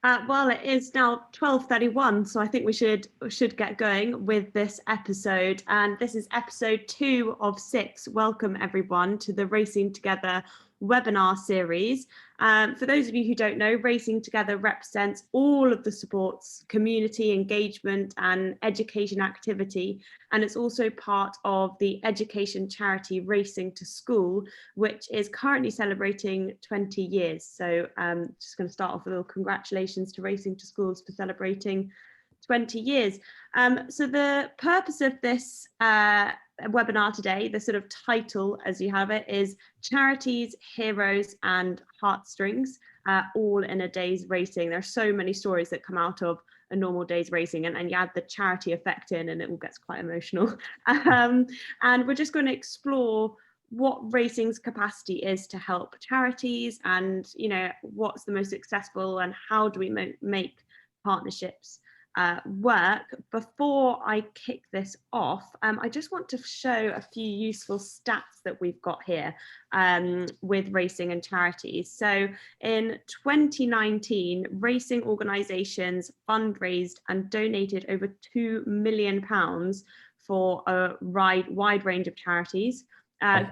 Well, it is now 12:31, so I think we should get going with this episode. And this is episode 2 of 6. Welcome everyone to the Racing Together webinar series. For those of you who don't know, Racing Together represents all of the supports, community engagement and education activity, and it's also part of the education charity Racing to School, which is currently celebrating 20 years. So just going to start off with a little congratulations to Racing to Schools for celebrating 20 years. So the purpose of this webinar today, the sort of title as you have it, is Charities, Heroes and Heartstrings, all in a day's racing. There are so many stories that come out of a normal day's racing, and you add the charity effect in and it all gets quite emotional. And we're just going to explore what racing's capacity is to help charities, and what's the most successful, and how do we make partnerships work. Before I kick this off, I just want to show a few useful stats that we've got here with racing and charities. So in 2019, racing organisations fundraised and donated over £2 million for a wide range of charities.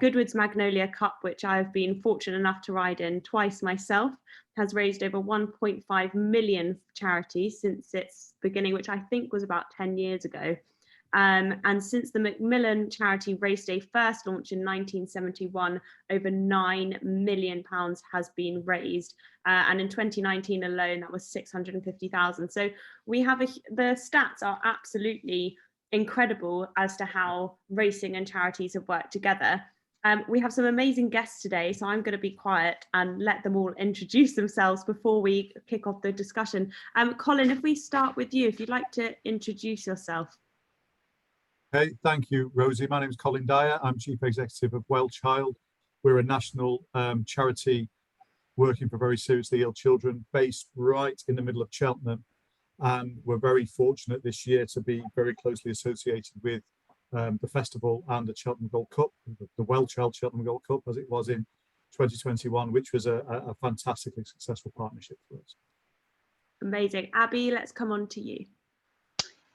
Goodwood's Magnolia Cup, which I've been fortunate enough to ride in twice myself, has raised over 1.5 million for charities since its beginning, which I think was about 10 years ago. And since the Macmillan Charity Race Day first launched in 1971, over £9 million has been raised. And in 2019 alone, that was 650,000. So we have the stats are absolutely incredible as to how racing and charities have worked together. We have some amazing guests today, so I'm going to be quiet and let them all introduce themselves before we kick off the discussion. Colin, if we start with you, if you'd like to introduce yourself. Okay, thank you, Rosie. My name is Colin Dyer. I'm Chief Executive of WellChild. We're a national charity working for very seriously ill children, based right in the middle of Cheltenham. And we're very fortunate this year to be very closely associated with the festival and the Cheltenham Gold Cup, the WellChild Cheltenham Gold Cup, as it was in 2021, which was a fantastically successful partnership for us. Amazing. Abbie, let's come on to you.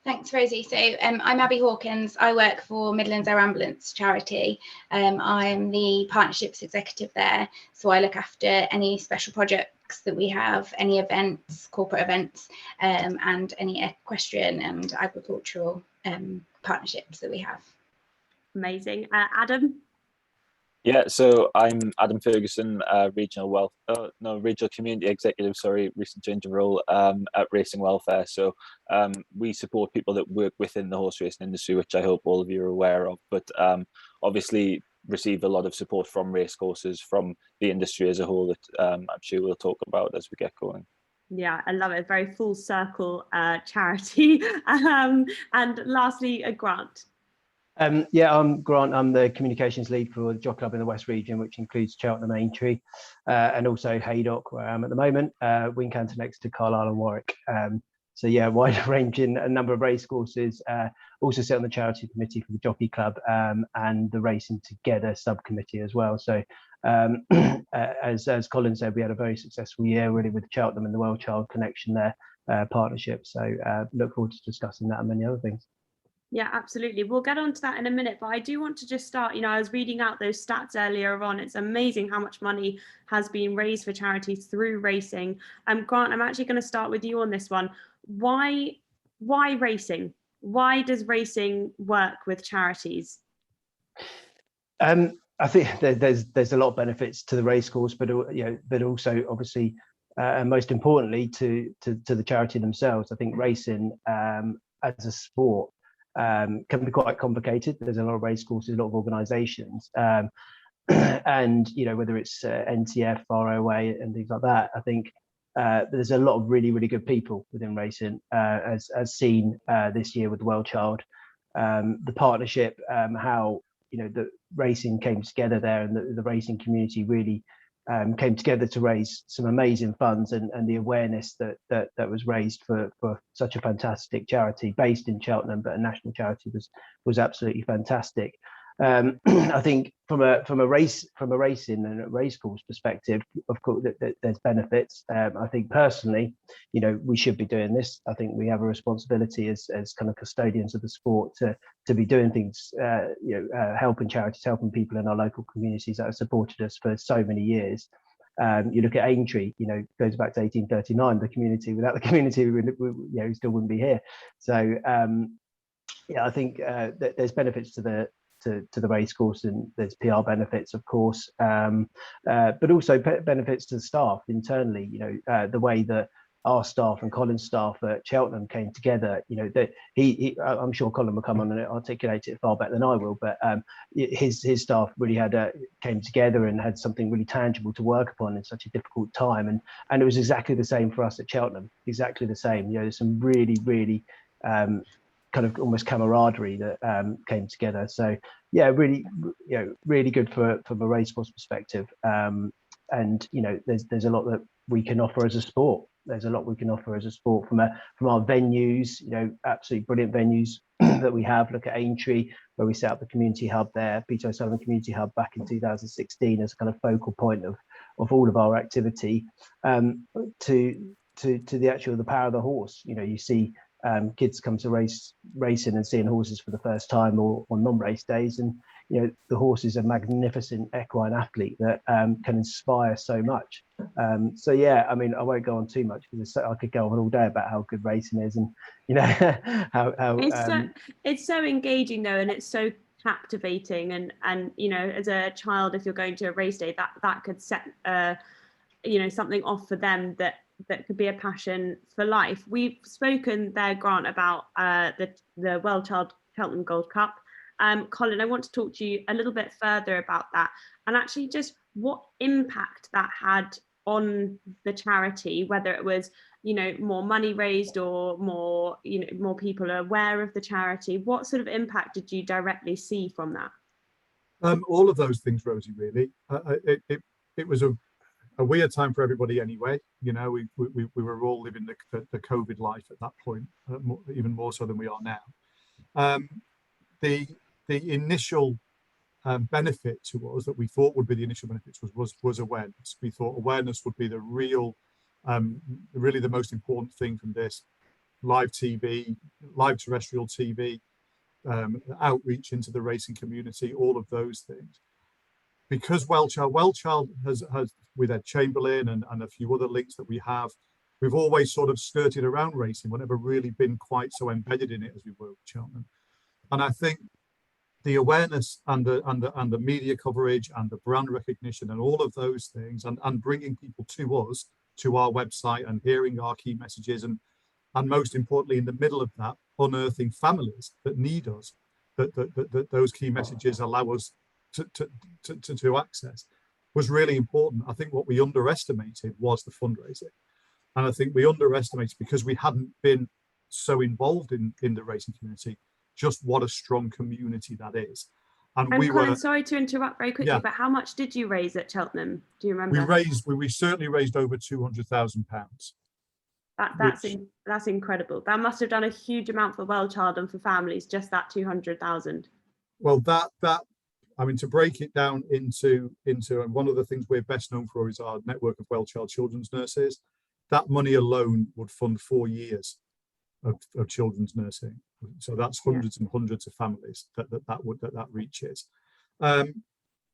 Thanks, Rosie. So I'm Abbie Hawkins. I work for Midlands Air Ambulance Charity. I'm the partnerships executive there. So I look after any special projects that we have, any events, corporate events, and any equestrian and agricultural partnerships that we have. Amazing. Adam? Yeah, so I'm Adam Ferguson, regional community executive, recent change of role at Racing Welfare. So we support people that work within the horse racing industry, which I hope all of you are aware of, but obviously receive a lot of support from racecourses, from the industry as a whole, that I'm sure we'll talk about as we get going. Yeah, I love it. Very full circle charity. And lastly, Grant. Yeah, I'm Grant. I'm the communications lead for the Jockey Club in the West Region, which includes Cheltenham, Aintree, and also Haydock, where I am at the moment, Wincanton next to Carlisle and Warwick. So yeah, wide ranging, a number of race courses. Also sit on the charity committee for the Jockey Club and the Racing Together subcommittee as well. So as Colin said, we had a very successful year really with Cheltenham and the WellChild connection there, partnership. So look forward to discussing that and many other things. Yeah, absolutely. We'll get on to that in a minute, but I do want to just start, I was reading out those stats earlier on. It's amazing how much money has been raised for charities through racing. Grant, I'm actually going to start with you on this one. Why racing? Why does racing work with charities? I think there's a lot of benefits to the racecourse, but also obviously, and most importantly to the charity themselves. I think racing as a sport can be quite complicated. There's a lot of race courses, a lot of organisations, and whether it's NTF, ROA, and things like that. I think there's a lot of really good people within racing, as seen this year with the WellChild, the partnership, how the racing came together there, and the racing community really came together to raise some amazing funds, and the awareness that was raised for such a fantastic charity based in Cheltenham, but a national charity was absolutely fantastic. I think from a racing and a race course perspective, of course, there's benefits. I think personally, we should be doing this. I think we have a responsibility as kind of custodians of the sport to be doing things, helping charities, helping people in our local communities that have supported us for so many years. You look at Aintree, goes back to 1839. The community, without the community, we still wouldn't be here. So I think that there's benefits to the race course, and there's PR benefits, of course, but also benefits to the staff internally. The way that our staff and Colin's staff at Cheltenham came together. I'm sure Colin will come on and articulate it far better than I will, but his staff really came together and had something really tangible to work upon in such a difficult time, and it was exactly the same for us at Cheltenham. Exactly the same. There's some really kind of almost camaraderie that came together. So really good from a race course perspective. And there's a lot that we can offer as a sport. There's a lot we can offer as a sport from our venues, absolutely brilliant venues that we have. Look at Aintree, where we set up the community hub there, Peter O'Sullivan Community Hub back in 2016 as a kind of focal point of all of our activity, to the power of the horse. You see kids come to racing and seeing horses for the first time or on non-race days, and the horse is a magnificent equine athlete that can inspire so much. I won't go on too much because I could go on all day about how good racing is, and how it's so engaging though, and it's so captivating, and as a child, if you're going to a race day, that could set something off for them that could be a passion for life. We've spoken there, Grant, about the WellChild Cheltenham Gold Cup. Colin, I want to talk to you a little bit further about that, and actually just what impact that had on the charity, whether it was more money raised or more people are aware of the charity. What sort of impact did you directly see from that? All of those things, Rosie. Really, it was a weird time for everybody anyway. We were all living the COVID life at that point, even more so than we are now. The initial benefit to us that we thought would be the initial benefits was awareness. We thought awareness would be the real, really the most important thing from this. Live TV, live terrestrial TV, outreach into the racing community, all of those things. Because WellChild has with Ed Chamberlain and a few other links that we have, we've always sort of skirted around racing. We've never really been quite so embedded in it as we were with Cheltenham. And I think the awareness and the media coverage and the brand recognition and all of those things, and bringing people to us, to our website, and hearing our key messages, and most importantly, in the middle of that, unearthing families that need us, that those key messages allow us to access, was really important. I think what we underestimated was the fundraising, and I think we underestimated, because we hadn't been so involved in the racing community, just what a strong community that is. And Colin, sorry to interrupt very quickly, but how much did you raise at Cheltenham? Do you remember? We certainly raised over £200,000. That's incredible. That must have done a huge amount for WellChild and for families, just that 200,000. Well, to break it down into and one of the things we're best known for is our network of WellChild children's nurses. That money alone would fund 4 years of children's nursing. So that's hundreds and hundreds of families that reaches. And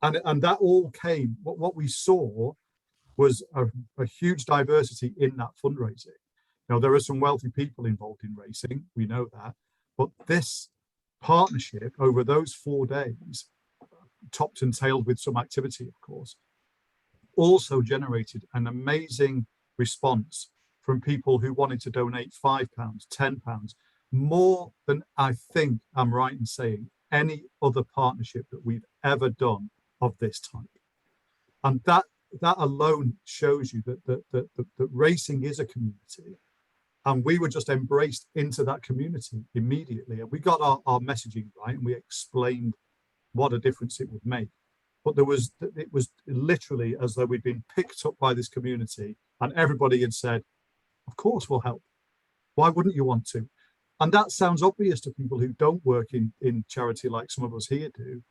that all came, what we saw was a huge diversity in that fundraising. Now, there are some wealthy people involved in racing, we know that, but this partnership over those 4 days, topped and tailed with some activity, of course, also generated an amazing response from people who wanted to donate £5, £10, more than, I think I'm right in saying, any other partnership that we've ever done of this type. And that alone shows you that racing is a community, and we were just embraced into that community immediately, and we got our messaging right, and we explained what a difference it would make. But it was literally as though we'd been picked up by this community, and everybody had said, of course we'll help. Why wouldn't you want to? And that sounds obvious to people who don't work in charity like some of us here do.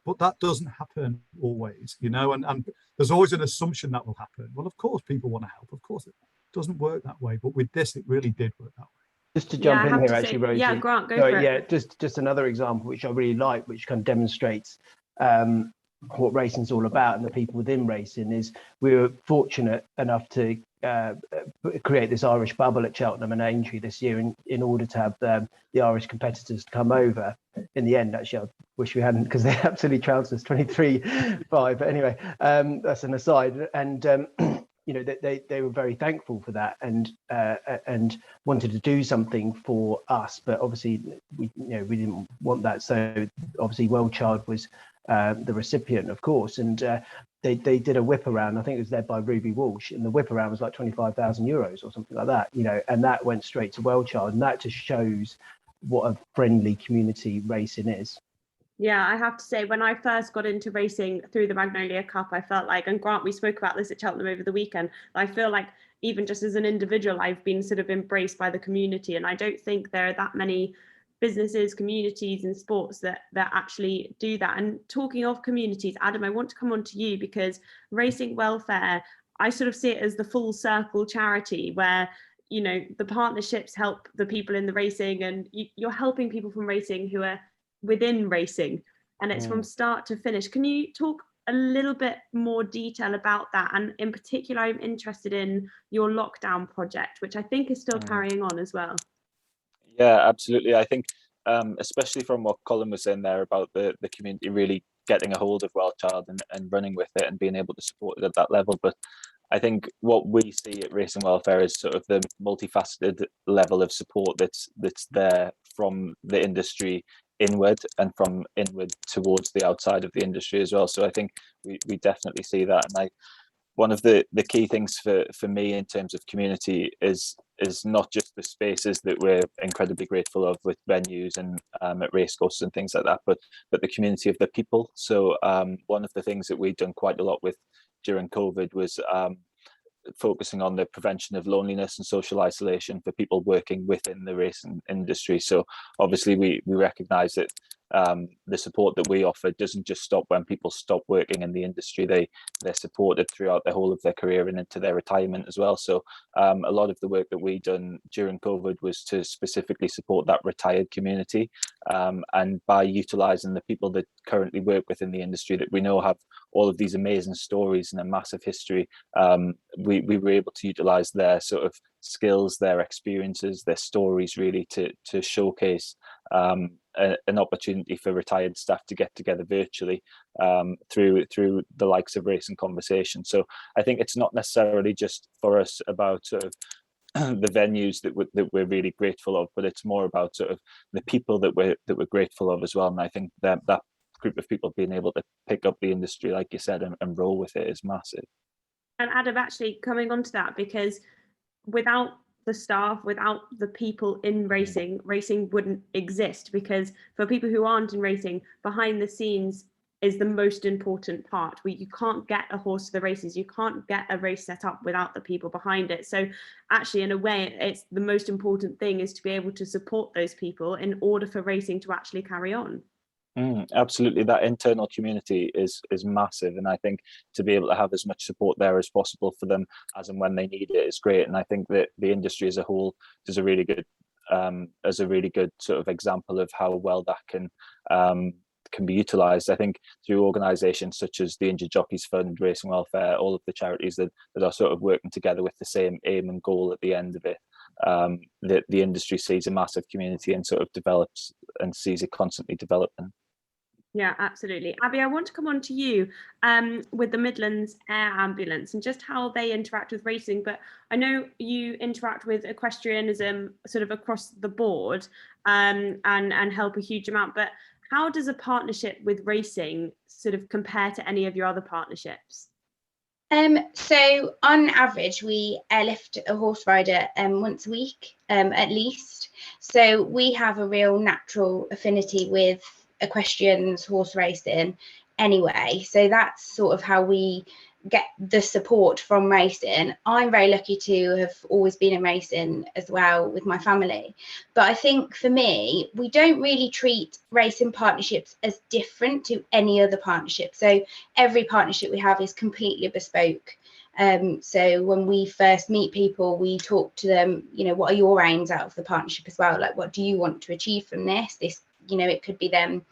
but that doesn't happen always, you know, and there's always an assumption that will happen. Well, of course people want to help, of course it doesn't work that way, but with this it really did work that way. Just to jump in here, actually, Rosie. Yeah, Grant, go for it. Yeah, just another example which I really like, which kind of demonstrates what racing's all about and the people within racing, is we were fortunate enough to create this Irish bubble at Cheltenham and Aintree this year in order to have the Irish competitors come over. In the end, actually, I wish we hadn't, because they absolutely trounced us 23-5. But anyway, that's an aside. And you know, they were very thankful for that and wanted to do something for us. But obviously, we didn't want that. So obviously, WellChild was the recipient, of course, and they did a whip around. I think it was led by Ruby Walsh, and the whip around was like €25,000 or something like that. You know, and that went straight to WellChild, and that just shows what a friendly community racing is. Yeah, I have to say, when I first got into racing through the Magnolia Cup, I felt like, and Grant, we spoke about this at Cheltenham over the weekend, I feel like even just as an individual, I've been sort of embraced by the community. And I don't think there are that many businesses, communities and sports that actually do that. And talking of communities, Adam, I want to come on to you, because Racing Welfare, I sort of see it as the full circle charity where, you know, the partnerships help the people in the racing, and you're helping people from racing who are within racing, and it's from start to finish. Can you talk a little bit more detail about that? And in particular, I'm interested in your lockdown project, which I think is still carrying on as well. Yeah, absolutely. I think especially from what Colin was saying there about the community really getting a hold of WellChild and running with it and being able to support it at that level. But I think what we see at Racing Welfare is sort of the multifaceted level of support that's there from the industry inward and from inward towards the outside of the industry as well. So I think we definitely see that. And one of the key things for me in terms of community is not just the spaces that we're incredibly grateful of with venues and at racecourses and things like that, but the community of the people. So one of the things that we've done quite a lot with during COVID was focusing on the prevention of loneliness and social isolation for people working within the racing industry. So obviously we recognize that the support that we offer doesn't just stop when people stop working in the industry. They're supported throughout the whole of their career and into their retirement as well. So a lot of the work that we done during COVID was to specifically support that retired community, and by utilizing the people that currently work within the industry that we know have all of these amazing stories and a massive history, we were able to utilize their sort of skills, their experiences, their stories really to showcase an opportunity for retired staff to get together virtually through the likes of Racing Conversation. So I think it's not necessarily just for us about sort of the venues that we're really grateful of, but it's more about sort of the people that we're grateful of as well. And I think that group of people being able to pick up the industry, like you said, and roll with it is massive. And Adam, actually coming on to that, because without the staff, without the people in racing wouldn't exist, because for people who aren't in racing, behind the scenes is the most important part. You can't get a horse to the races, you can't get a race set up without the people behind it. So actually, in a way, it's the most important thing is to be able to support those people in order for racing to actually carry on. Absolutely, that internal community is massive, and I think to be able to have as much support there as possible for them as and when they need it is great. And I think that the industry as a whole does a really good sort of example of how well that can be utilized. I think through organisations such as the Injured Jockeys Fund, Racing Welfare, all of the charities that are sort of working together with the same aim and goal at the end of it, the industry sees a massive community and sort of develops and sees it constantly developing. Yeah, absolutely. Abbie, I want to come on to you with the Midlands Air Ambulance and just how they interact with racing. But I know you interact with equestrianism sort of across the board and help a huge amount. But how does a partnership with racing sort of compare to any of your other partnerships? So on average, we airlift a horse rider once a week at least. So we have a real natural affinity with equestrians, horse racing anyway. So that's sort of how we get the support from racing. I'm very lucky to have always been in racing as well with my family. But I think for me, we don't really treat racing partnerships as different to any other partnership. So every partnership we have is completely bespoke. So when we first meet people, we talk to them, you know, what are your aims out of the partnership as well? Like, what do you want to achieve from this? You know, it could be them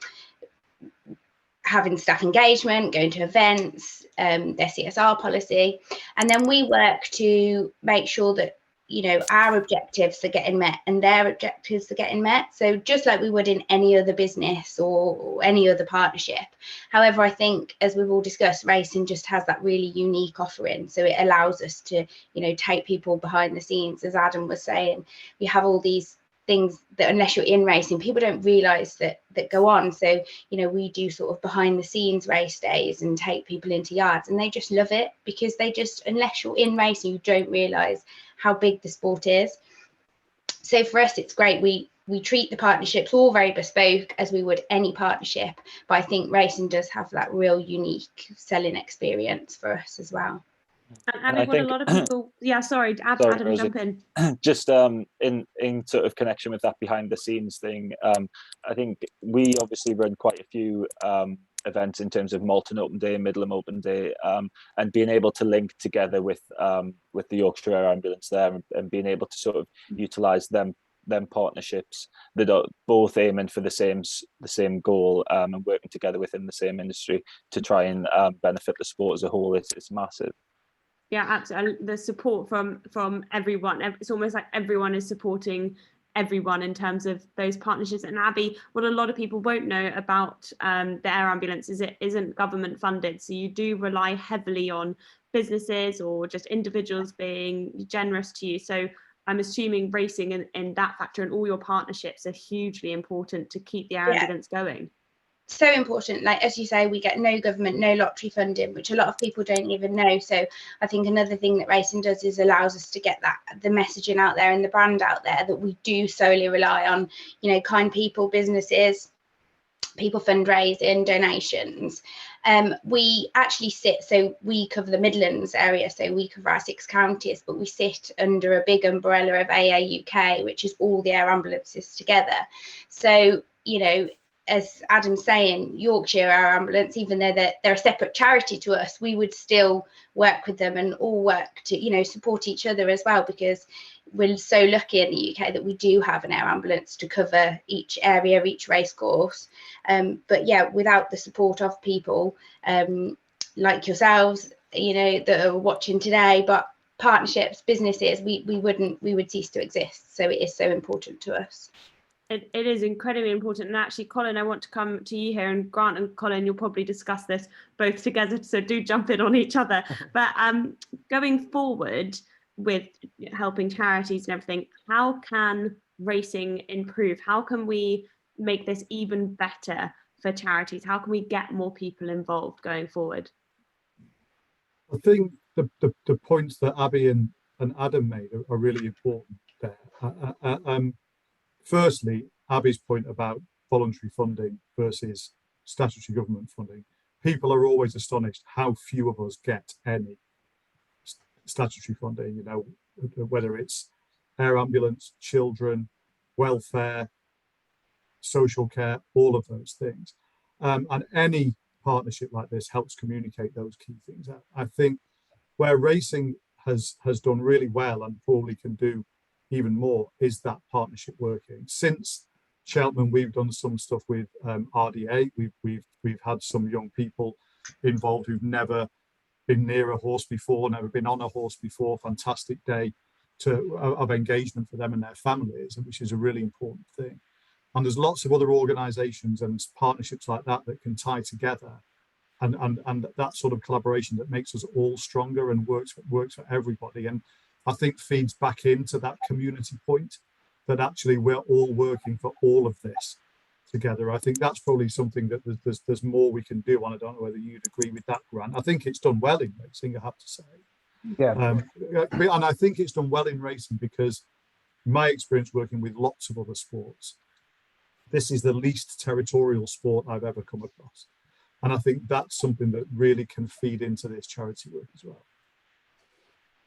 having staff engagement, going to events, their CSR policy. And then we work to make sure that, you know, our objectives are getting met and their objectives are getting met. So just like we would in any other business or any other partnership. However, I think, as we've all discussed, racing just has that really unique offering. So it allows us to, you know, take people behind the scenes. As Adam was saying, we have all these things that, unless you're in racing, people don't realize that go on. So, you know, we do sort of behind the scenes race days and take people into yards, and they just love it, because they just, unless you're in racing, you don't realize how big the sport is. So for us, it's great. We treat the partnerships all very bespoke, as we would any partnership, but I think racing does have that real unique selling experience for us as well. And Abbie, what a lot of people, sorry, Adam, jump in. Just in sort of connection with that behind the scenes thing, I think we obviously run quite a few events in terms of Malton Open Day, Midland Open Day, and being able to link together with the Yorkshire Air Ambulance there, and being able to sort of utilise them partnerships that are both aiming for the same goal, and working together within the same industry to try and benefit the sport as a whole. It's massive. Yeah, absolutely. The support from everyone. It's almost like everyone is supporting everyone in terms of those partnerships. And Abbie, what a lot of people won't know about the air ambulance is it isn't government funded. So you do rely heavily on businesses or just individuals being generous to you. So I'm assuming racing in that factor and all your partnerships are hugely important to keep the air ambulance going. So important. Like, as you say, we get no government, no lottery funding, which a lot of people don't even know. So I think another thing that racing does is allows us to get the messaging out there and the brand out there, that we do solely rely on, you know, kind people, businesses, people fundraising, donations. We actually we cover the Midlands area, so we cover our 6 counties, but we sit under a big umbrella of AA UK, which is all the air ambulances together. So, you know, as Adam's saying, Yorkshire Air Ambulance, even though they're a separate charity to us, we would still work with them and all work to, you know, support each other as well, because we're so lucky in the UK that we do have an air ambulance to cover each area, each race course. But yeah, without the support of people like yourselves, you know, that are watching today, but partnerships, businesses, we would cease to exist. So it is so important to us. It is incredibly important. And actually, Colin, I want to come to you here, and Grant and Colin, you'll probably discuss this both together, so do jump in on each other. But going forward with helping charities and everything, how can racing improve? How can we make this even better for charities? How can we get more people involved going forward? I think the points that Abbie and Adam made are really important there. Firstly, Abbie's point about voluntary funding versus statutory government funding. People are always astonished how few of us get any statutory funding, you know, whether it's air ambulance, children, welfare, social care, all of those things. And any partnership like this helps communicate those key things. I think where racing has done really well and probably can do even more is that partnership working. Since Cheltenham, we've done some stuff with RDA. We've had some young people involved who've never been near a horse before, never been on a horse before. Fantastic day of engagement for them and their families, which is a really important thing. And there's lots of other organisations and partnerships like that that can tie together, and that sort of collaboration that makes us all stronger and works for everybody. And I think feeds back into that community point, that actually we're all working for all of this together. I think that's probably something that there's more we can do, and I don't know whether you'd agree with that, Grant. I think it's done well in racing, I have to say. Yeah. And I think it's done well in racing because my experience working with lots of other sports, this is the least territorial sport I've ever come across. And I think that's something that really can feed into this charity work as well.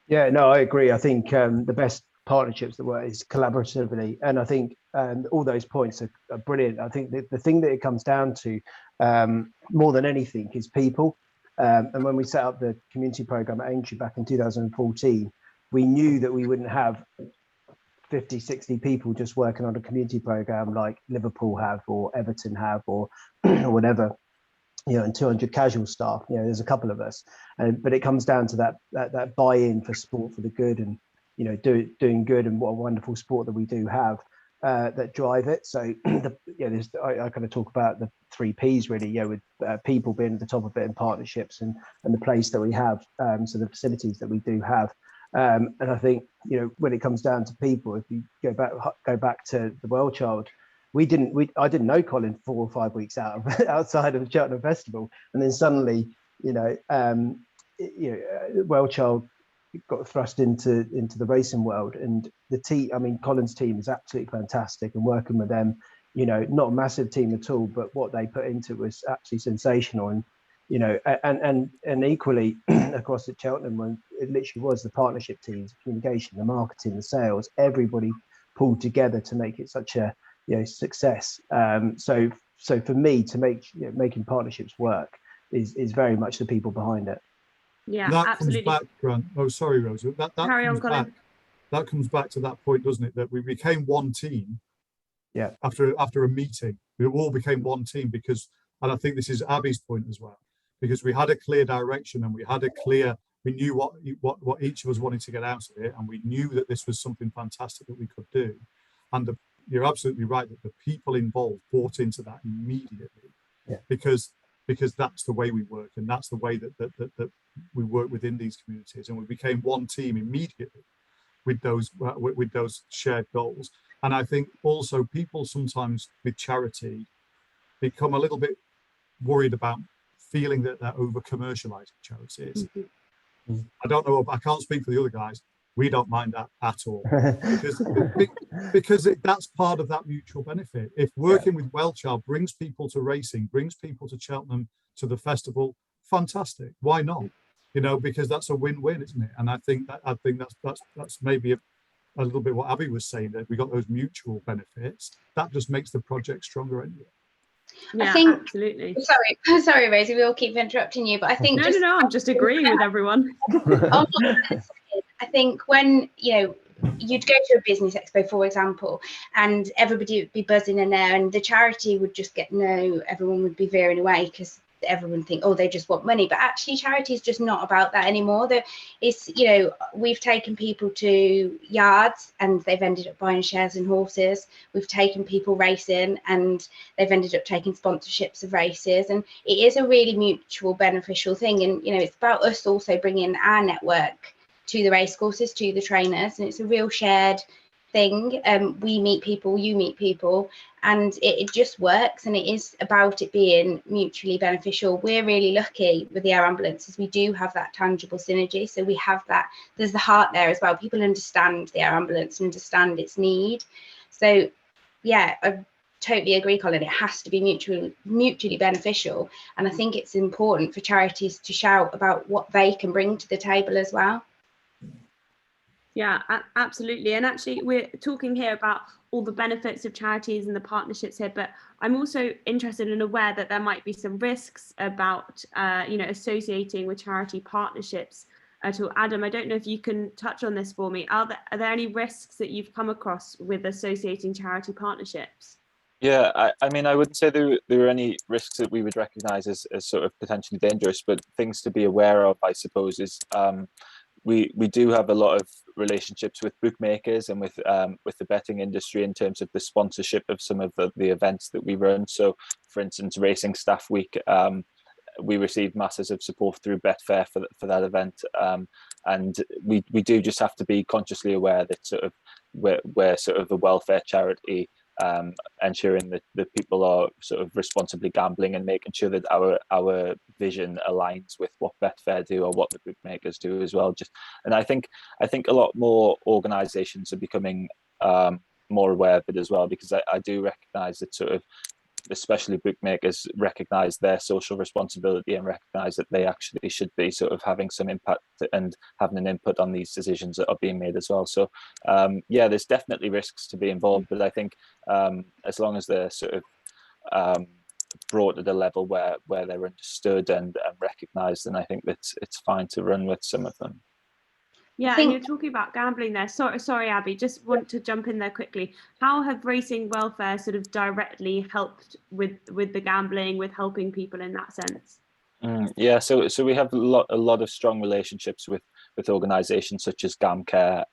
Yeah, no, I agree. I think the best partnerships that work is collaboratively, and I think all those points are brilliant. I think the thing that it comes down to more than anything is people. And when we set up the community program at Aintree back in 2014, we knew that we wouldn't have 50, 60 people just working on a community program like Liverpool have or Everton have or whatever. And 200 casual staff. There's a couple of us, but it comes down to that buy-in for sport for the good, and doing good, and what a wonderful sport that we do have that drive it. So I kind of talk about the 3 Ps really, with people being at the top of it, and partnerships, and the place that we have, so the facilities that we do have. And I think when it comes down to people, if you go back to the WellChild. I didn't know Colin 4 or 5 weeks outside of the Cheltenham Festival, and then suddenly, WellChild got thrust into the racing world, and the team. I mean, Colin's team is absolutely fantastic, and working with them, not a massive team at all, but what they put into it was absolutely sensational, and and equally across at Cheltenham, when it literally was the partnership teams, the communication, the marketing, the sales, everybody pulled together to make it such a success. So for me to making partnerships work is very much the people behind it. Yeah, that absolutely. comes back, Grant. Oh, sorry, Rosie. Carry on, Colin. That comes back to that point, doesn't it? That we became one team. Yeah. After a meeting, we all became one team because, and I think this is Abbie's point as well, because we had a clear direction, and we knew what each of us wanted to get out of it, and we knew that this was something fantastic that we could do, and you're absolutely right that the people involved bought into that immediately, because that's the way we work, and that's the way that we work within these communities, and we became one team immediately with those shared goals. And I think also people sometimes with charity become a little bit worried about feeling that they're over commercializing charities. Mm-hmm. I don't know, I can't speak for the other guys. We don't mind that at all, because that's part of that mutual benefit. If working with WellChild brings people to racing, brings people to Cheltenham, to the festival, fantastic. Why not? Because that's a win-win, isn't it? And I think that's maybe a little bit what Abbie was saying, that we got those mutual benefits. That just makes the project stronger anyway. Yeah, I think, absolutely. Sorry, Rosie, we all keep interrupting you, but I think no, I'm just agreeing with everyone. I think when you'd go to a business expo, for example, and everybody would be buzzing in there, and the charity would just everyone would be veering away because everyone think, oh, they just want money. But actually, charity is just not about that anymore. We've taken people to yards and they've ended up buying shares in horses. We've taken people racing and they've ended up taking sponsorships of races. And it is a really mutual beneficial thing. And, it's about us also bringing our network to the racecourses, to the trainers. And it's a real shared thing. We meet people, you meet people, and it just works, and it is about it being mutually beneficial. We're really lucky with the air ambulances. We do have that tangible synergy, so we have that. There's the heart there as well. People understand the air ambulance, understand its need. So yeah, I totally agree, Colin. It has to be mutually beneficial, and I think it's important for charities to shout about what they can bring to the table as well. Yeah, absolutely. And actually, we're talking here about all the benefits of charities and the partnerships here, but I'm also interested and aware that there might be some risks about, associating with charity partnerships at all. Adam, I don't know if you can touch on this for me. Are there any risks that you've come across with associating charity partnerships? Yeah, I mean, I wouldn't say there are any risks that we would recognise as sort of potentially dangerous, but things to be aware of, I suppose, is we do have a lot of relationships with bookmakers and with the betting industry in terms of the sponsorship of some of the events that we run. So, for instance, Racing Staff Week, we received masses of support through Betfair for that event, and we do just have to be consciously aware that sort of we're sort of a welfare charity, ensuring that people are sort of responsibly gambling and making sure that our vision aligns with what Betfair do or what the bookmakers do as well. And I think a lot more organisations are becoming more aware of it as well, because I do recognise that sort of especially bookmakers, recognise their social responsibility and recognise that they actually should be sort of having some impact and having an input on these decisions that are being made as well. So yeah, there's definitely risks to be involved, but I think as long as they're sort of brought to the level where they're understood and recognised, then I think that it's fine to run with some of them. Yeah, and you're talking about gambling there. Sorry, Abbie, just want to jump in there quickly. How have racing welfare sort of directly helped with the gambling, with helping people in that sense? Yeah, so we have a lot of strong relationships with organisations such as GamCare,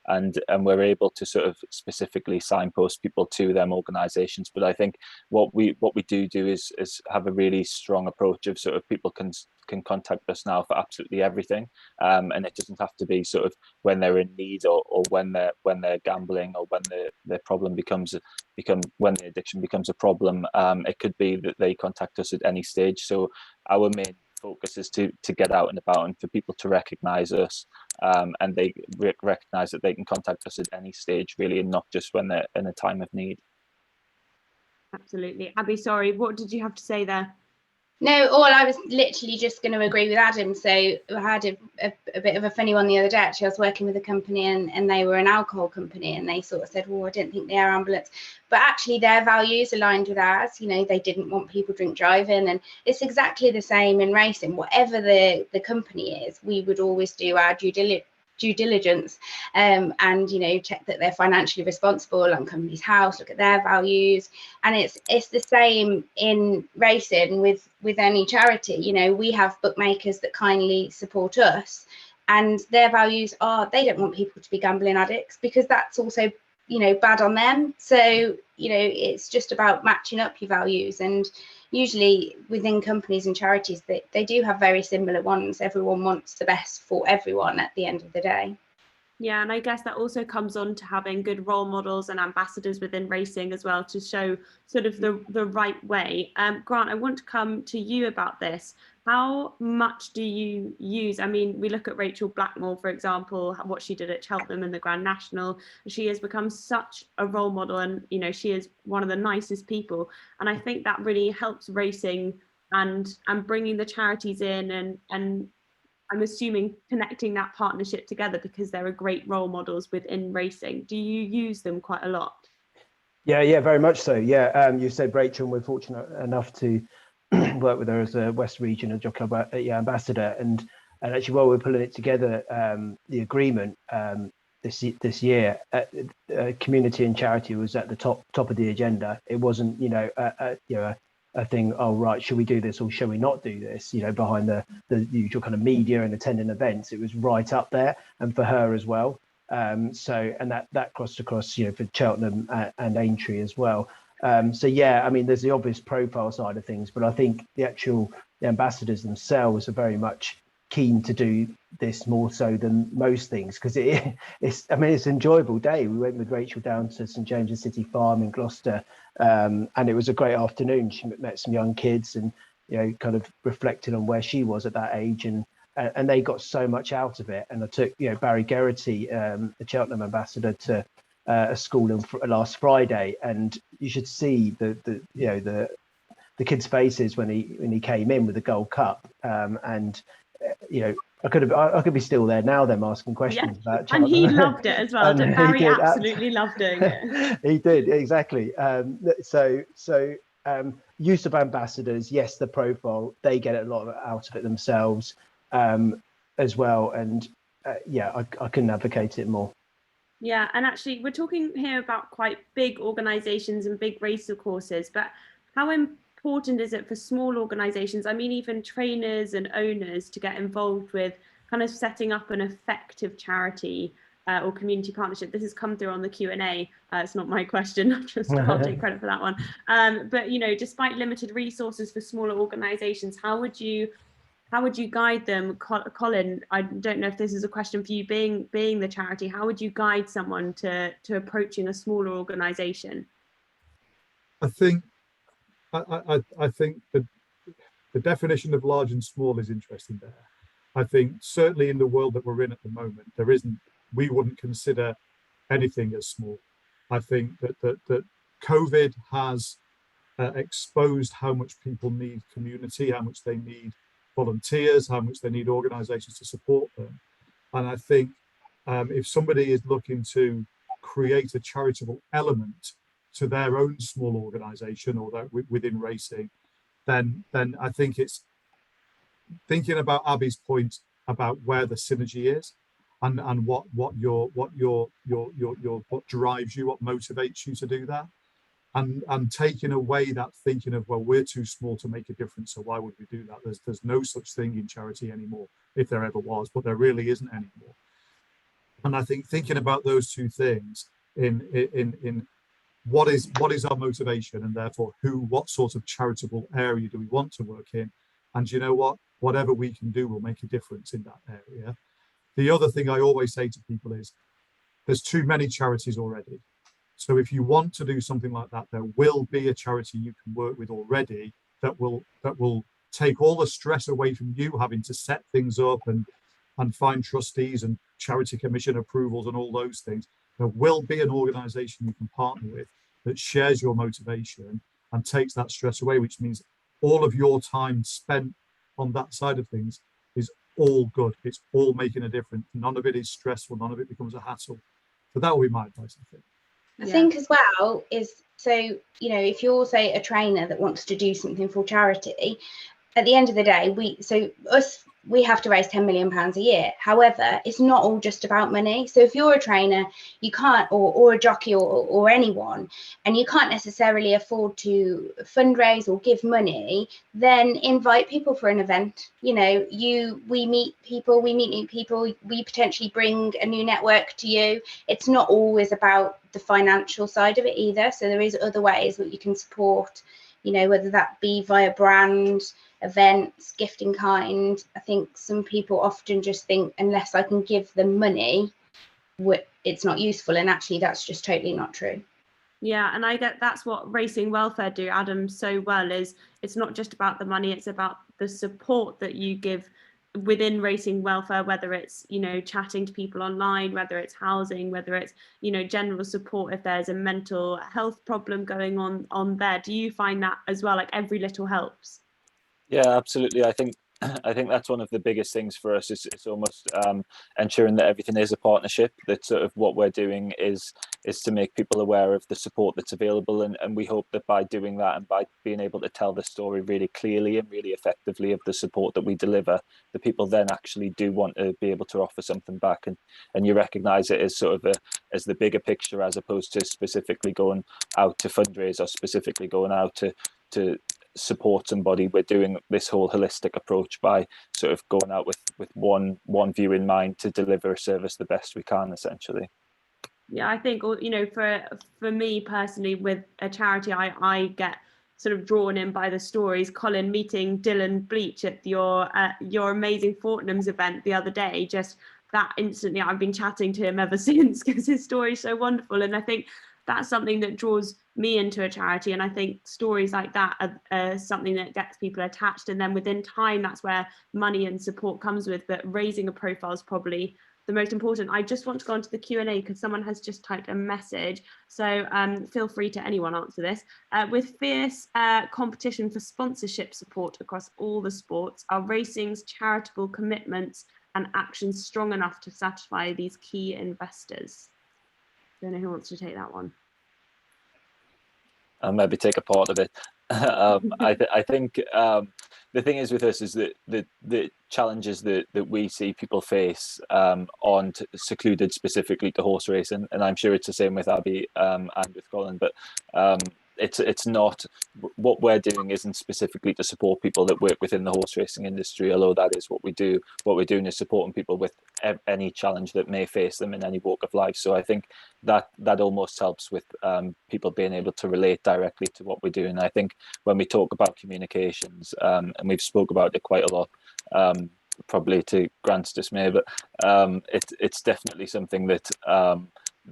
and we're able to sort of specifically signpost people to them organisations. But I think what we do is have a really strong approach of sort of people can contact us now for absolutely everything, and it doesn't have to be sort of when they're in need or when they're gambling or when their problem when the addiction becomes a problem. It could be that they contact us at any stage. So our main focus is to get out and about and for people to recognise us, and they recognise that they can contact us at any stage, really, and not just when they're in a time of need. Absolutely. Abbie, sorry, what did you have to say there? No, all I was literally just going to agree with Adam. So I had a bit of a funny one the other day. Actually, I was working with a company and they were an alcohol company, and they sort of said, well, I didn't think the air ambulance, but actually their values aligned with ours. You know, they didn't want people drink driving, and it's exactly the same in racing. Whatever the company is, we would always do our due diligence, and you know, check that they're financially responsible on company's house, look at their values. And it's the same in racing with any charity. You know, we have bookmakers that kindly support us, and their values are they don't want people to be gambling addicts, because that's also, you know, bad on them. So, you know, it's just about matching up your values. And usually within companies and charities, they do have very similar ones. Everyone wants the best for everyone at the end of the day. Yeah, and I guess that also comes on to having good role models and ambassadors within racing as well, to show sort of the right way. Grant, I want to come to you about this. How much do you use? I mean, we look at Rachel Blackmore, for example, what she did at Cheltenham in the Grand National. She has become such a role model, and you know, she is one of the nicest people. And I think that really helps racing and bringing the charities in, and I'm assuming connecting that partnership together, because there are great role models within racing. Do you use them quite a lot? Yeah, very much so. Yeah, you said Rachel, and we're fortunate enough to work with her as a West Regional Jockey ambassador. And actually, while we're pulling it together, the agreement this year, community and charity was at the top of the agenda. It wasn't, you know, a thing, oh right, should we do this or shall we not do this, you know, behind the usual kind of media and attending events. It was right up there, and for her as well. So, and that crossed across, you know, for Cheltenham and Aintree as well. So yeah, I mean, there's the obvious profile side of things, but I think the ambassadors themselves are very much keen to do this more so than most things, because it's an enjoyable day. We went with Rachel down to St James's City Farm in Gloucester, and it was a great afternoon. She met some young kids, and you know, kind of reflected on where she was at that age, and they got so much out of it. And I took, you know, Barry Geraghty, the Cheltenham ambassador, to a school last Friday, and you should see the kids' faces when he came in with the Gold Cup, and you know, I could be still there now, them asking questions about Cheltenham. And he loved it as well. Barry absolutely loved doing it. He did, exactly. So use of ambassadors, yes, the profile, they get a lot out of it themselves, as well. And yeah, I couldn't advocate it more. Yeah, and actually we're talking here about quite big organisations and big race courses, but how important is it for small organisations, I mean even trainers and owners, to get involved with kind of setting up an effective charity or community partnership? This has come through on the Q&A. It's not my question, I just can't take credit for that one. But you know, despite limited resources for smaller organisations, how would you guide them? Colin, I don't know if this is a question for you, being the charity, how would you guide someone to approaching a smaller organisation? I think the definition of large and small is interesting there. I think certainly in the world that we're in at the moment, we wouldn't consider anything as small. I think that COVID has exposed how much people need community, how much they need volunteers, how much they need organisations to support them. And I think if somebody is looking to create a charitable element to their own small organisation or that within racing, then I think it's thinking about Abbie's point about where the synergy is, and what drives you, what motivates you to do that, and taking away that thinking of, well, we're too small to make a difference, so why would we do that? There's no such thing in charity anymore, if there ever was, but there really isn't anymore. And I think thinking about those two things in what is our motivation, and therefore what sort of charitable area do we want to work in, and you know what, whatever we can do will make a difference in that area. The other thing I always say to people is there's too many charities already. So if you want to do something like that, there will be a charity you can work with already that will take all the stress away from you having to set things up and find trustees and charity commission approvals and all those things. There will be an organisation you can partner with that shares your motivation and takes that stress away, which means all of your time spent on that side of things is all good. It's all making a difference. None of it is stressful. None of it becomes a hassle. So that would be my advice, I think. I think as well is, so, you know, if you're, say, a trainer that wants to do something for charity, at the end of the day, we have to raise £10 million a year. However, it's not all just about money. So if you're a trainer, you can't, or a jockey or anyone, and you can't necessarily afford to fundraise or give money, then invite people for an event. You know, we meet new people, we potentially bring a new network to you. It's not always about the financial side of it either. So there is other ways that you can support, you know, whether that be via brand, events, gift in kind. I think some people often just think, unless I can give them money, it's not useful, and actually that's just totally not true. Yeah, and I get that's what Racing Welfare do, Adam, so well, is it's not just about the money, it's about the support that you give within Racing Welfare, whether it's, you know, chatting to people online, whether it's housing, whether it's, you know, general support if there's a mental health problem going on there. Do you find that as well, like every little helps? Yeah, absolutely. I think that's one of the biggest things for us. It's almost ensuring that everything is a partnership. That sort of what we're doing is to make people aware of the support that's available, and we hope that by doing that and by being able to tell the story really clearly and really effectively of the support that we deliver, the people then actually do want to be able to offer something back, and you recognise it as sort of as the bigger picture, as opposed to specifically going out to fundraise or specifically going out to support somebody. We're doing this whole holistic approach by sort of going out with one view in mind to deliver a service the best we can, essentially. Yeah, I think, you know, for me personally, with a charity, I get sort of drawn in by the stories. Colin, meeting Dylan Bleach at your amazing Fortnum's event the other day, just that instantly, I've been chatting to him ever since because his story is so wonderful. And I think that's something that draws me into a charity, and I think stories like that are something that gets people attached, and then within time that's where money and support comes with. But raising a profile is probably the most important. I just want to go on to the Q&A because someone has just typed a message, so feel free to anyone answer this. With fierce competition for sponsorship support across all the sports, are racing's charitable commitments and actions strong enough to satisfy these key investors? Don't know who wants to take that one. I'll maybe take a part of it. I think the thing is with us is that the challenges that we see people face aren't secluded specifically to horse racing, and I'm sure it's the same with Abbie and with Colin, but it's not, what we're doing isn't specifically to support people that work within the horse racing industry, although that is what we do. What we're doing is supporting people with any challenge that may face them in any walk of life. So I think that almost helps with people being able to relate directly to what we're doing. I think when we talk about communications, and we've spoke about it quite a lot, probably to Grant's dismay, but it's definitely something that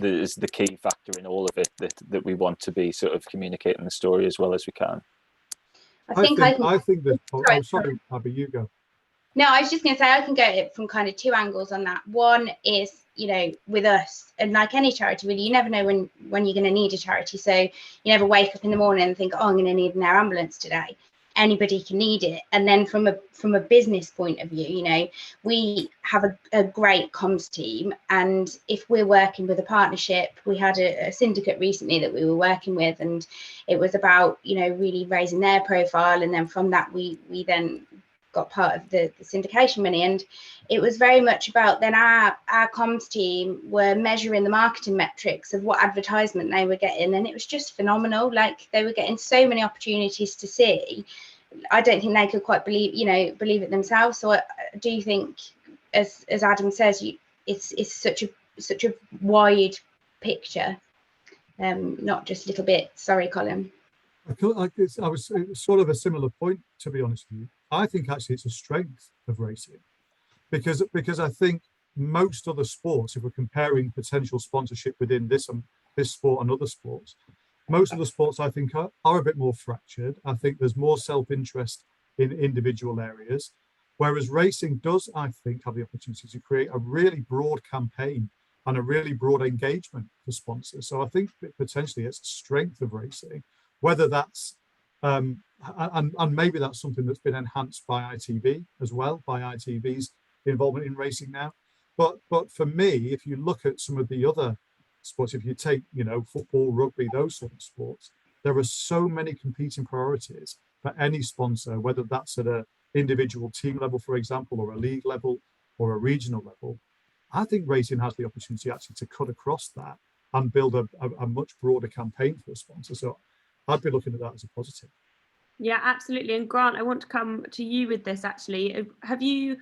is the key factor in all of it, that we want to be sort of communicating the story as well as we can. I think that. Oh, sorry, Abbie, you go. No, I was just going to say I can go from kind of two angles on that. One is, with us, and like any charity, really, you never know when you're going to need a charity. So you never wake up in the morning and think, oh, I'm going to need an air ambulance today. Anybody can need it. And then from a business point of view, we have a great comms team, and if we're working with a partnership, we had a syndicate recently that we were working with, and it was about really raising their profile, and then from that we then got part of the syndication money, and it was very much about then our comms team were measuring the marketing metrics of what advertisement they were getting, and it was just phenomenal. Like, they were getting so many opportunities to see. I don't think they could quite believe it themselves. So I do think, as Adam says, it's such a wide picture, not just a little bit. Sorry, Colin. I feel like it's sort of a similar point, to be honest with you. I think actually it's a strength of racing, because I think most other sports, if we're comparing potential sponsorship within this sport and other sports, most of the sports I think are a bit more fractured. I think there's more self-interest in individual areas, whereas racing does, I think, have the opportunity to create a really broad campaign and a really broad engagement for sponsors. So I think that potentially it's a strength of racing, whether that's and maybe that's something that's been enhanced by ITV as well, by ITV's involvement in racing now. But for me, if you look at some of the other sports, if you take football, rugby, those sort of sports, there are so many competing priorities for any sponsor, whether that's at an individual team level, for example, or a league level or a regional level. I think racing has the opportunity actually to cut across that and build a much broader campaign for a sponsor. So I'd be looking at that as a positive. Yeah, absolutely. And Grant, I want to come to you with this actually. Have you,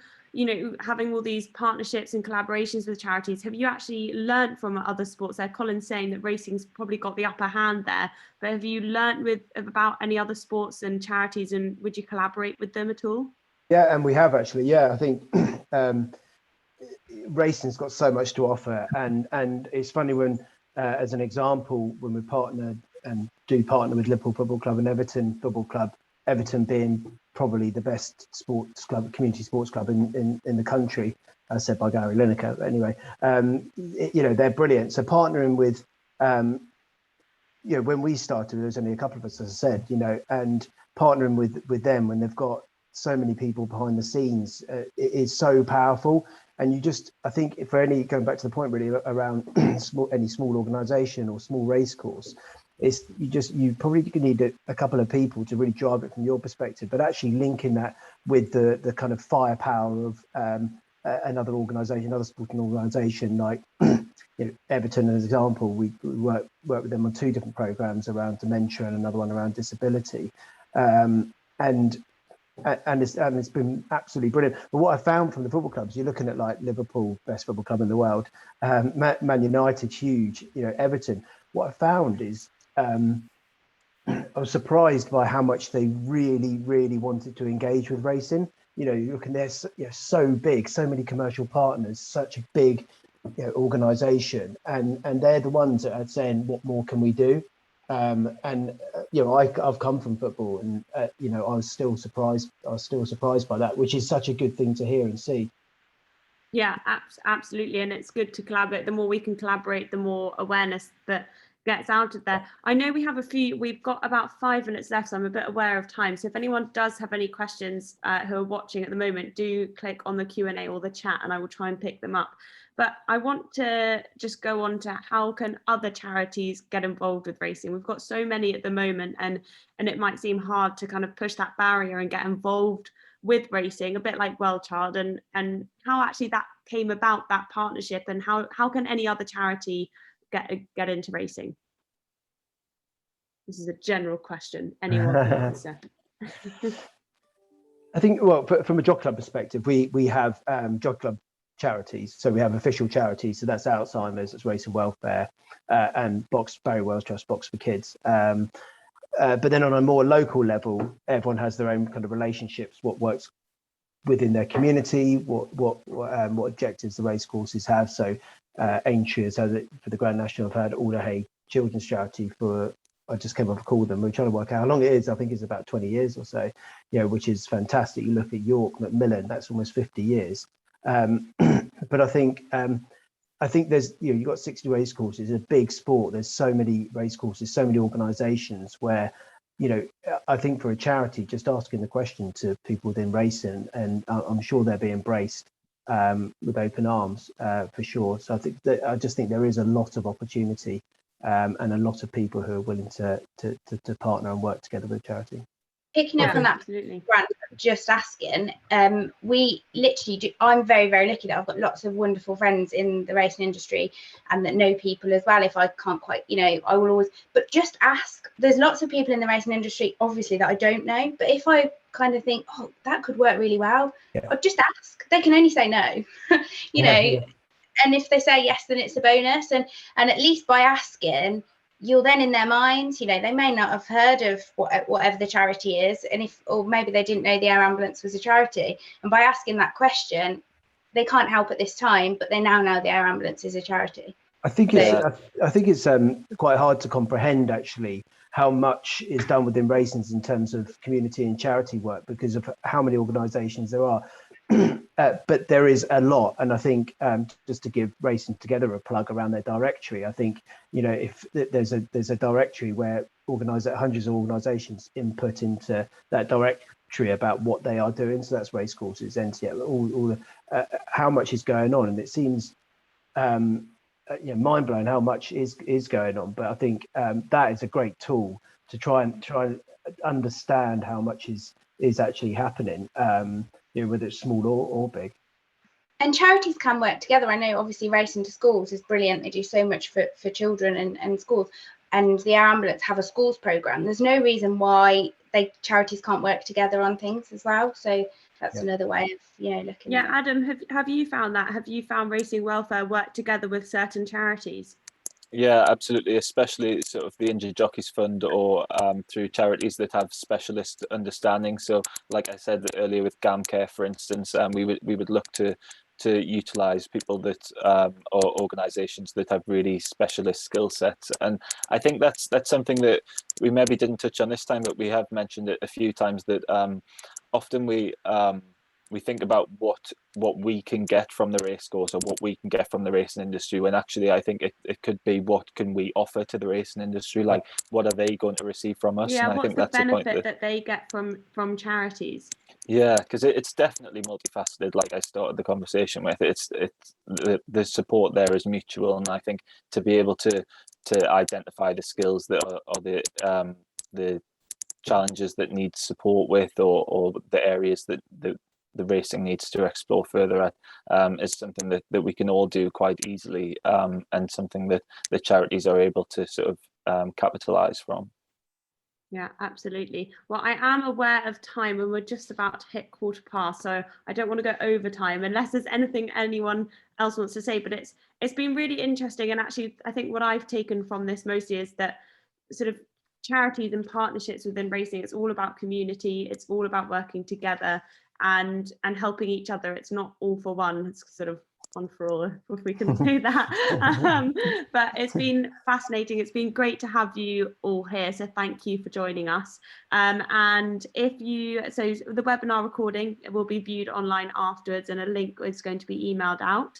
having all these partnerships and collaborations with charities, have you actually learnt from other sports there? Colin's saying that racing's probably got the upper hand there, but have you learnt about any other sports and charities, and would you collaborate with them at all? Yeah, and we have actually. Yeah, I think racing's got so much to offer, and it's funny when, as an example, when we partnered and do partner with Liverpool Football Club and Everton Football Club, Everton being probably the best sports club, community sports club in the country, as said by Gary Lineker. But anyway, they're brilliant. So partnering with, when we started, there was only a couple of us, as I said, and partnering with them when they've got so many people behind the scenes, it is so powerful. And I think going back to the point really around any small organisation or small race course, you probably need a couple of people to really drive it from your perspective, but actually linking that with the kind of firepower of another organisation, another sporting organisation like Everton, as an example. We work with them on two different programmes around dementia and another one around disability, and it's been absolutely brilliant. But what I found from the football clubs, you're looking at like Liverpool, best football club in the world, Man United, huge, Everton. What I found is I was surprised by how much they really, really wanted to engage with racing. You look and they're so big, so many commercial partners, such a big organisation, and they're the ones that are saying, what more can we do? I've come from football, and I was still surprised by that, which is such a good thing to hear and see. Yeah, absolutely. And it's good to collaborate. The more we can collaborate, the more awareness that gets out of there. I know we've got about 5 minutes left, so I'm a bit aware of time. So if anyone does have any questions who are watching at the moment, do click on the Q&A or the chat and I will try and pick them up. But I want to just go on to how can other charities get involved with racing? We've got so many at the moment, and it might seem hard to kind of push that barrier and get involved with racing, a bit like WellChild, and how actually that came about, that partnership, and how can any other charity get into racing? This is a general question. Anyone can answer. I think, well, from a Jockey Club perspective, we have Jockey Club charities. So we have official charities. So that's Alzheimer's, that's Race and Welfare, and Barry Wells Trust, Box for Kids. But then on a more local level, everyone has their own kind of relationships, what works within their community, what objectives the race courses have. So Aintree has had it for the Grand National. I've had Alder Hay Children's Charity for I just came off a call with them. We're trying to work out how long it is. I think it's about 20 years or so, which is fantastic. You look at York, Macmillan, that's almost 50 years. But I think there's, you've got 60 race courses, it's a big sport. There's so many race courses, so many organisations where, I think for a charity, just asking the question to people within racing, and I'm sure they'll be embraced with open arms for sure. So I just think there is a lot of opportunity and a lot of people who are willing to partner and work together with charity. Picking up on that, absolutely. Grant, just asking, we literally do. I'm very, very lucky that I've got lots of wonderful friends in the racing industry and that know people as well. If I can't quite, I will always, but just ask. There's lots of people in the racing industry, obviously, that I don't know. But if I kind of think, oh, that could work really well, I'll just ask. They can only say no, And if they say yes, then it's a bonus. And at least by asking, you're then in their minds, they may not have heard of whatever the charity is, or maybe they didn't know the air ambulance was a charity. And by asking that question, they can't help at this time, but they now know the air ambulance is a charity. I think it's quite hard to comprehend actually how much is done within racing in terms of community and charity work because of how many organisations there are. But there is a lot, and I think just to give Racing Together a plug around their directory, I think if there's a directory where hundreds of organisations input into that directory about what they are doing. So that's race courses, NTM, all how much is going on, and it seems mind blowing how much is going on. But I think that is a great tool to try and understand how much is actually happening. Whether it's small or big. And charities can work together. I know obviously Racing to Schools is brilliant. They do so much for children and schools. And the Air Ambulance have a schools programme. There's no reason why charities can't work together on things as well. So that's another way of looking at it. Adam, have you found that? Have you found Racing Welfare work together with certain charities? Yeah, absolutely, especially sort of the Injured Jockeys Fund or through charities that have specialist understanding. So like I said earlier with GamCare, for instance, we would look to utilise people that or organisations that have really specialist skill sets. And I think that's something that we maybe didn't touch on this time, but we have mentioned it a few times, that often we think about what we can get from the race course or what we can get from the racing industry, when actually I think it could be what can we offer to the racing industry, like what are they going to receive from us. Yeah, and what's I think the that's benefit the point that they get from charities? Yeah, because it's definitely multifaceted. Like I started the conversation with, it's the support there is mutual, and I think to be able to identify the skills that are the challenges that need support with, or the areas that the racing needs to explore further at, is something that we can all do quite easily, and something that the charities are able to sort of capitalize from. Yeah, absolutely. Well, I am aware of time and we're just about to hit 15:15, so I don't want to go over time unless there's anything anyone else wants to say. But it's been really interesting, and actually I think what I've taken from this mostly is that sort of charities and partnerships within racing, it's all about community, it's all about working together and helping each other. It's not all for one, it's sort of one for all, if we can say that. But it's been fascinating. It's been great to have you all here, so thank you for joining us. And so the webinar recording will be viewed online afterwards, and a link is going to be emailed out.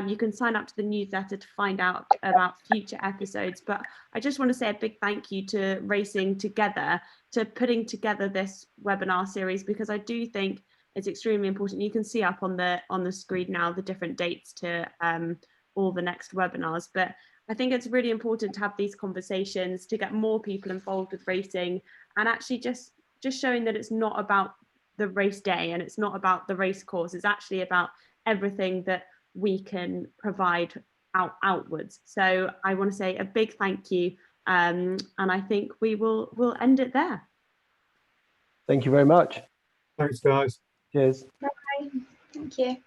You can sign up to the newsletter to find out about future episodes. But I just want to say a big thank you to Racing Together to putting together this webinar series, because I do think it's extremely important. You can see up on the screen now the different dates to all the next webinars. But I think it's really important to have these conversations, to get more people involved with racing, and actually just showing that it's not about the race day and it's not about the race course. It's actually about everything that we can provide outwards. So I want to say a big thank you, and I think we'll end it there. Thank you very much. Thanks, guys. Cheers. Bye. Thank you.